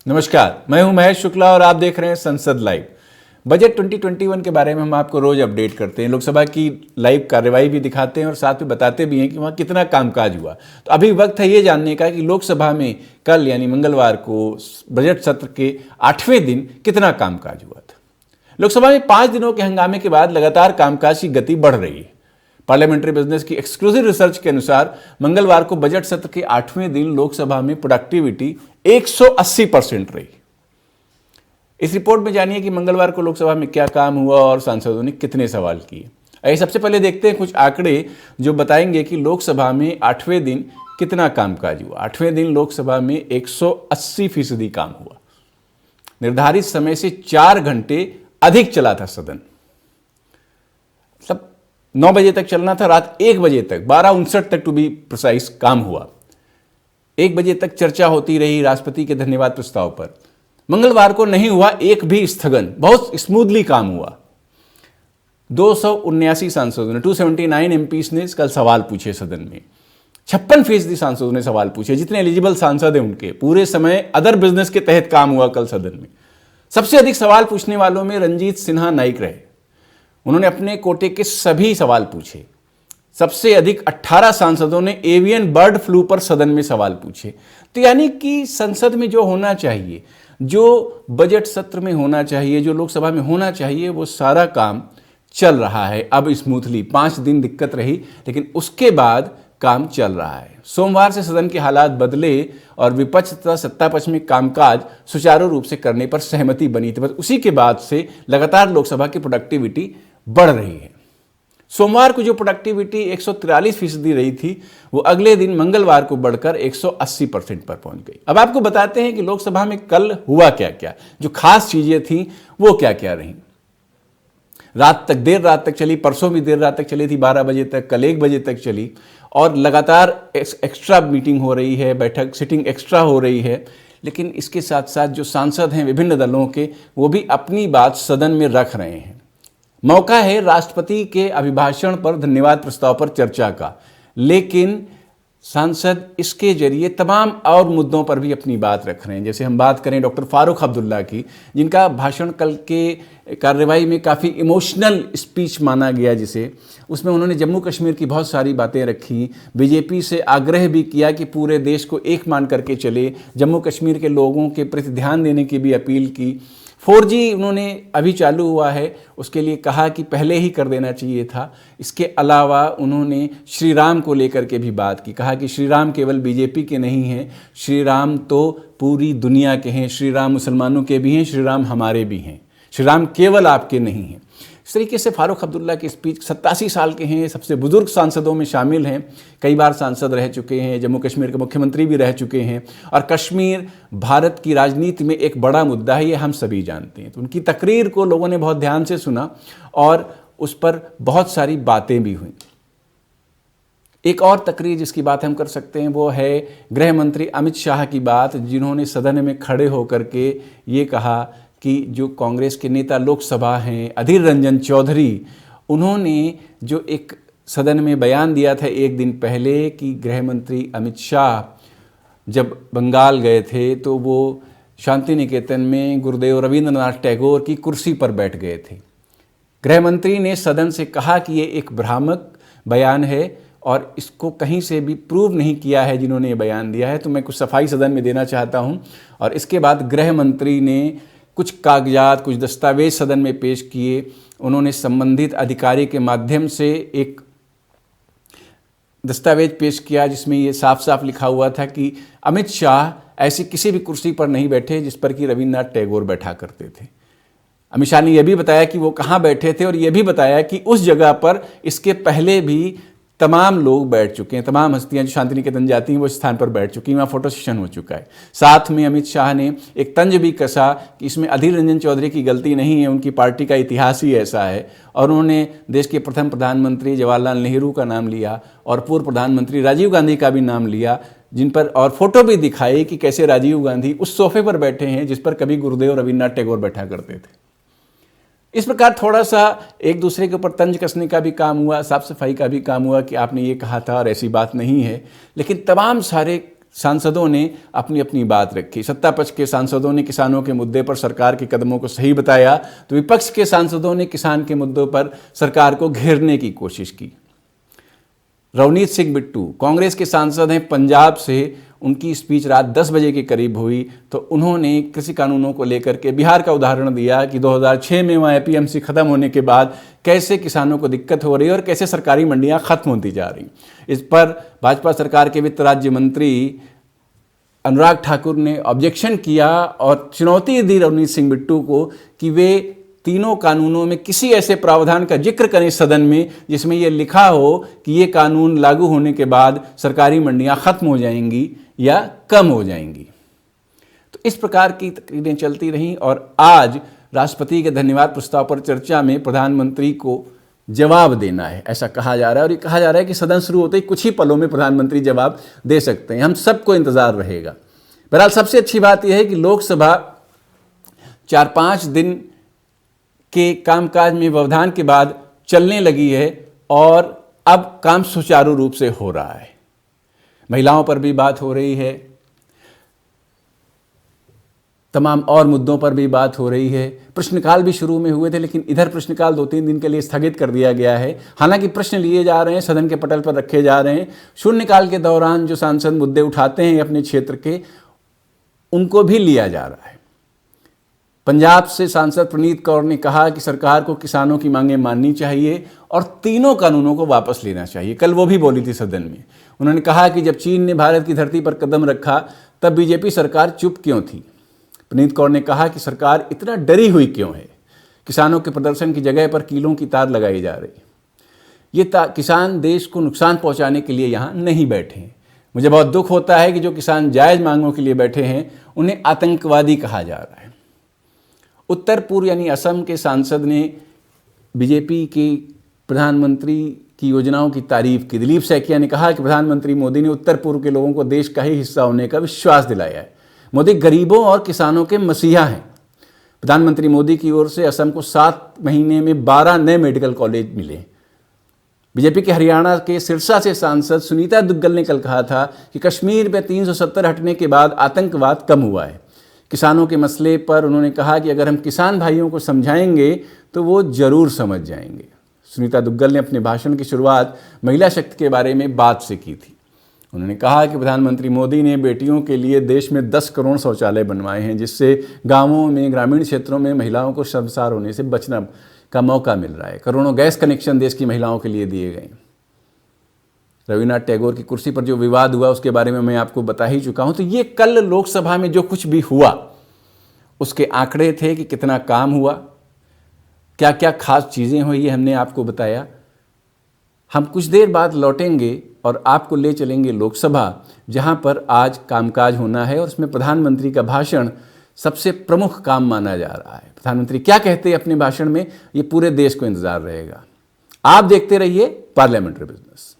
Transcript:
नमस्कार, मैं हूं महेश शुक्ला और आप देख रहे हैं संसद लाइव। बजट 2021 के बारे में हम आपको रोज अपडेट करते हैं। लोकसभा की लाइव कार्यवाही भी दिखाते हैं और साथ में बताते भी हैं कि वहाँ कितना कामकाज हुआ। तो अभी वक्त है ये जानने का कि लोकसभा में कल यानी मंगलवार को बजट सत्र के 8वें दिन कितना कामकाज हुआ था। लोकसभा में 5 दिनों के हंगामे के बाद लगातार कामकाज की गति बढ़ रही है। पार्लियामेंट्री बिजनेस की एक्सक्लूसिव रिसर्च के अनुसार मंगलवार को बजट सत्र के 8वें दिन लोकसभा में प्रोडक्टिविटी 180% रही। इस रिपोर्ट में जानिए कि मंगलवार को लोकसभा में क्या काम हुआ और सांसदों ने कितने सवाल किए। आइए सबसे पहले देखते हैं कुछ आंकड़े जो बताएंगे कि लोकसभा में 8वें दिन कितना कामकाज हुआ। 8वें दिन लोकसभा में 180% काम हुआ। निर्धारित समय से 4 घंटे अधिक चला था सदन। मतलब 9 बजे तक चलना था, रात 1 बजे तक 12:59 तक टू बी प्रिसाइज काम हुआ। 1 बजे तक चर्चा होती रही राष्ट्रपति के धन्यवाद प्रस्ताव पर। मंगलवार को नहीं हुआ एक भी स्थगन, बहुत स्मूथली काम हुआ। 279 सांसदों ने 279 एमपीस ने कल सवाल पूछे सदन में। 56% सांसदों ने सवाल पूछे। जितने एलिजिबल सांसद हैं उनके पूरे समय अदर बिजनेस के तहत काम हुआ कल सदन में। सबसे अधिक सवाल पूछने वालों में रंजीत सिन्हा नाइक रहे। उन्होंने अपने कोटे के सभी सवाल पूछे। सबसे अधिक 18 सांसदों ने एवियन बर्ड फ्लू पर सदन में सवाल पूछे। तो यानी कि संसद में जो होना चाहिए, जो बजट सत्र में होना चाहिए, जो लोकसभा में होना चाहिए, वो सारा काम चल रहा है अब स्मूथली। 5 दिन दिक्कत रही लेकिन उसके बाद काम चल रहा है। सोमवार से सदन के हालात बदले और विपक्ष तथा सत्ता पक्ष में कामकाज सुचारू रूप से करने पर सहमति बनी थी। बस उसी के बाद से लगातार लोकसभा की प्रोडक्टिविटी बढ़ रही है। सोमवार को जो प्रोडक्टिविटी 143% रही थी वो अगले दिन मंगलवार को बढ़कर 180% पर पहुंच गई। अब आपको बताते हैं कि लोकसभा में कल हुआ क्या क्या, जो खास चीजें थी वो क्या क्या रहीं। रात तक, देर रात तक चली, परसों भी देर रात तक चली थी, 12 बजे तक, कल 1 बजे तक चली और लगातार एक्स्ट्रा मीटिंग हो रही है, बैठक सिटिंग एक्स्ट्रा हो रही है। लेकिन इसके साथ साथ जो सांसद हैं विभिन्न दलों के, वो भी अपनी बात सदन में रख रहे हैं। मौका है राष्ट्रपति के अभिभाषण पर धन्यवाद प्रस्ताव पर चर्चा का, लेकिन सांसद इसके जरिए तमाम और मुद्दों पर भी अपनी बात रख रहे हैं। जैसे हम बात करें डॉक्टर फारूक अब्दुल्ला की, जिनका भाषण कल के कार्यवाही में काफ़ी इमोशनल स्पीच माना गया, जिसे उसमें उन्होंने जम्मू कश्मीर की बहुत सारी बातें रखी। बीजेपी से आग्रह भी किया कि पूरे देश को एक मान करके चले। जम्मू कश्मीर के लोगों के प्रति ध्यान देने की भी अपील की। 4G उन्होंने अभी चालू हुआ है, उसके लिए कहा कि पहले ही कर देना चाहिए था। इसके अलावा उन्होंने श्री राम को लेकर के भी बात की। कहा कि श्री राम केवल बीजेपी के नहीं हैं, श्री राम तो पूरी दुनिया के हैं। श्री राम मुसलमानों के भी हैं, श्री राम हमारे भी हैं, श्री राम केवल आपके नहीं हैं। इस तरीके से फारूक अब्दुल्ला की स्पीच, 87 साल के हैं, सबसे बुजुर्ग सांसदों में शामिल हैं, कई बार सांसद रह चुके हैं, जम्मू कश्मीर के मुख्यमंत्री भी रह चुके हैं और कश्मीर भारत की राजनीति में एक बड़ा मुद्दा है, ये हम सभी जानते हैं। तो उनकी तकरीर को लोगों ने बहुत ध्यान से सुना और उस पर बहुत सारी बातें भी हुई। एक और तकरीर जिसकी बात हम कर सकते हैं वो है गृह मंत्री अमित शाह की बात, जिन्होंने सदन में खड़े होकर के ये कहा कि जो कांग्रेस के नेता लोकसभा हैं अधीर रंजन चौधरी, उन्होंने जो एक सदन में बयान दिया था एक दिन पहले कि गृह मंत्री अमित शाह जब बंगाल गए थे तो वो शांति निकेतन में गुरुदेव रविंद्रनाथ टैगोर की कुर्सी पर बैठ गए थे। गृह मंत्री ने सदन से कहा कि ये एक भ्रामक बयान है और इसको कहीं से भी प्रूव नहीं किया है जिन्होंने ये बयान दिया है। तो मैं कुछ सफाई सदन में देना चाहता हूँ। और इसके बाद गृह मंत्री ने कुछ कागजात, कुछ दस्तावेज सदन में पेश किए। उन्होंने संबंधित अधिकारी के माध्यम से एक दस्तावेज पेश किया जिसमें ये साफ साफ लिखा हुआ था कि अमित शाह ऐसी किसी भी कुर्सी पर नहीं बैठे जिस पर कि रविन्द्रनाथ टैगोर बैठा करते थे। अमित शाह ने यह भी बताया कि वो कहाँ बैठे थे और ये भी बताया कि उस जगह पर इसके पहले भी तमाम लोग बैठ चुके हैं, तमाम हस्तियां जो शांति निकेतन जाती हैं वो स्थान पर बैठ चुकी हैं, वहाँ फोटो सेशन हो चुका है। साथ में अमित शाह ने एक तंज भी कसा कि इसमें अधीर रंजन चौधरी की गलती नहीं है, उनकी पार्टी का इतिहास ही ऐसा है। और उन्होंने देश के प्रथम प्रधानमंत्री जवाहरलाल नेहरू का नाम लिया और पूर्व प्रधानमंत्री राजीव गांधी का भी नाम लिया, जिन पर और फोटो भी दिखाई कि कैसे राजीव गांधी उस सोफे पर बैठे हैं जिस पर कभी गुरुदेव रविन्द्रनाथ टैगोर बैठा करते थे। इस प्रकार थोड़ा सा एक दूसरे के ऊपर तंज कसने का भी काम हुआ, साफ सफाई का भी काम हुआ कि आपने ये कहा था और ऐसी बात नहीं है। लेकिन तमाम सारे सांसदों ने अपनी अपनी बात रखी। सत्ता पक्ष के सांसदों ने किसानों के मुद्दे पर सरकार के कदमों को सही बताया, तो विपक्ष के सांसदों ने किसान के मुद्दों पर सरकार को घेरने की कोशिश की। रवनीत सिंह बिट्टू कांग्रेस के सांसद हैं पंजाब से, उनकी स्पीच रात 10 बजे के करीब हुई तो उन्होंने कृषि कानूनों को लेकर के बिहार का उदाहरण दिया कि 2006 में वहाँ एपीएमसी खत्म होने के बाद कैसे किसानों को दिक्कत हो रही है और कैसे सरकारी मंडियाँ खत्म होती जा रही। इस पर भाजपा सरकार के वित्त राज्य मंत्री अनुराग ठाकुर ने ऑब्जेक्शन किया और चुनौती दी रवनीत सिंह बिट्टू को कि वे तीनों कानूनों में किसी ऐसे प्रावधान का जिक्र करें सदन में जिसमें यह लिखा हो कि ये कानून लागू होने के बाद सरकारी मंडियां खत्म हो जाएंगी या कम हो जाएंगी। तो इस प्रकार की तकरीरें चलती रहीं और आज राष्ट्रपति के धन्यवाद प्रस्ताव पर चर्चा में प्रधानमंत्री को जवाब देना है, ऐसा कहा जा रहा है। और ये कहा जा रहा है कि सदन शुरू होते ही कुछ ही पलों में प्रधानमंत्री जवाब दे सकते हैं। हम सबको इंतजार रहेगा। बहरहाल सबसे अच्छी बात यह है कि लोकसभा 4-5 दिन के कामकाज में व्यवधान के बाद चलने लगी है और अब काम सुचारू रूप से हो रहा है। महिलाओं पर भी बात हो रही है, तमाम और मुद्दों पर भी बात हो रही है। प्रश्नकाल भी शुरू में हुए थे, लेकिन इधर प्रश्नकाल 2-3 दिन के लिए स्थगित कर दिया गया है। हालांकि प्रश्न लिए जा रहे हैं, सदन के पटल पर रखे जा रहे हैं। शून्यकाल के दौरान जो सांसद मुद्दे उठाते हैं अपने क्षेत्र के, उनको भी लिया जा रहा है। पंजाब से सांसद प्रणीत कौर ने कहा कि सरकार को किसानों की मांगें माननी चाहिए और तीनों कानूनों को वापस लेना चाहिए। कल वो भी बोली थी सदन में। उन्होंने कहा कि जब चीन ने भारत की धरती पर कदम रखा तब बीजेपी सरकार चुप क्यों थी। प्रणीत कौर ने कहा कि सरकार इतना डरी हुई क्यों है, किसानों के प्रदर्शन की जगह पर कीलों की तार लगाई जा रही। ये किसान देश को नुकसान पहुंचाने के लिए यहाँ नहीं बैठे हैं। मुझे बहुत दुख होता है कि जो किसान जायज़ मांगों के लिए बैठे हैं उन्हें आतंकवादी कहा जा रहा है। उत्तर पूर्व यानी असम के सांसद ने बीजेपी के प्रधानमंत्री की योजनाओं की तारीफ की। दिलीप सैकिया ने कहा कि प्रधानमंत्री मोदी ने उत्तर पूर्व के लोगों को देश का ही हिस्सा होने का विश्वास दिलाया है। मोदी गरीबों और किसानों के मसीहा हैं। प्रधानमंत्री मोदी की ओर से असम को 7 महीने में 12 नए मेडिकल कॉलेज मिले। बीजेपी के हरियाणा के सिरसा से सांसद सुनीता दुग्गल ने कल कहा था कि कश्मीर में 370 हटने के बाद आतंकवाद कम हुआ है। किसानों के मसले पर उन्होंने कहा कि अगर हम किसान भाइयों को समझाएंगे तो वो जरूर समझ जाएंगे। सुनीता दुग्गल ने अपने भाषण की शुरुआत महिला शक्ति के बारे में बात से की थी। उन्होंने कहा कि प्रधानमंत्री मोदी ने बेटियों के लिए देश में 10 करोड़ शौचालय बनवाए हैं, जिससे गांवों में, ग्रामीण क्षेत्रों में महिलाओं को शर्मसार होने से बचना का मौका मिल रहा है। करोड़ों गैस कनेक्शन देश की महिलाओं के लिए दिए गए। रविन्द्रनाथ टैगोर की कुर्सी पर जो विवाद हुआ उसके बारे में मैं आपको बता ही चुका हूं। तो ये कल लोकसभा में जो कुछ भी हुआ उसके आंकड़े थे कि कितना काम हुआ, क्या क्या खास चीज़ें हुई, ये हमने आपको बताया। हम कुछ देर बाद लौटेंगे और आपको ले चलेंगे लोकसभा, जहां पर आज कामकाज होना है और इसमें प्रधानमंत्री का भाषण सबसे प्रमुख काम माना जा रहा है। प्रधानमंत्री क्या कहते हैं अपने भाषण में, ये पूरे देश को इंतजार रहेगा। आप देखते रहिए पार्लियामेंट्री बिजनेस।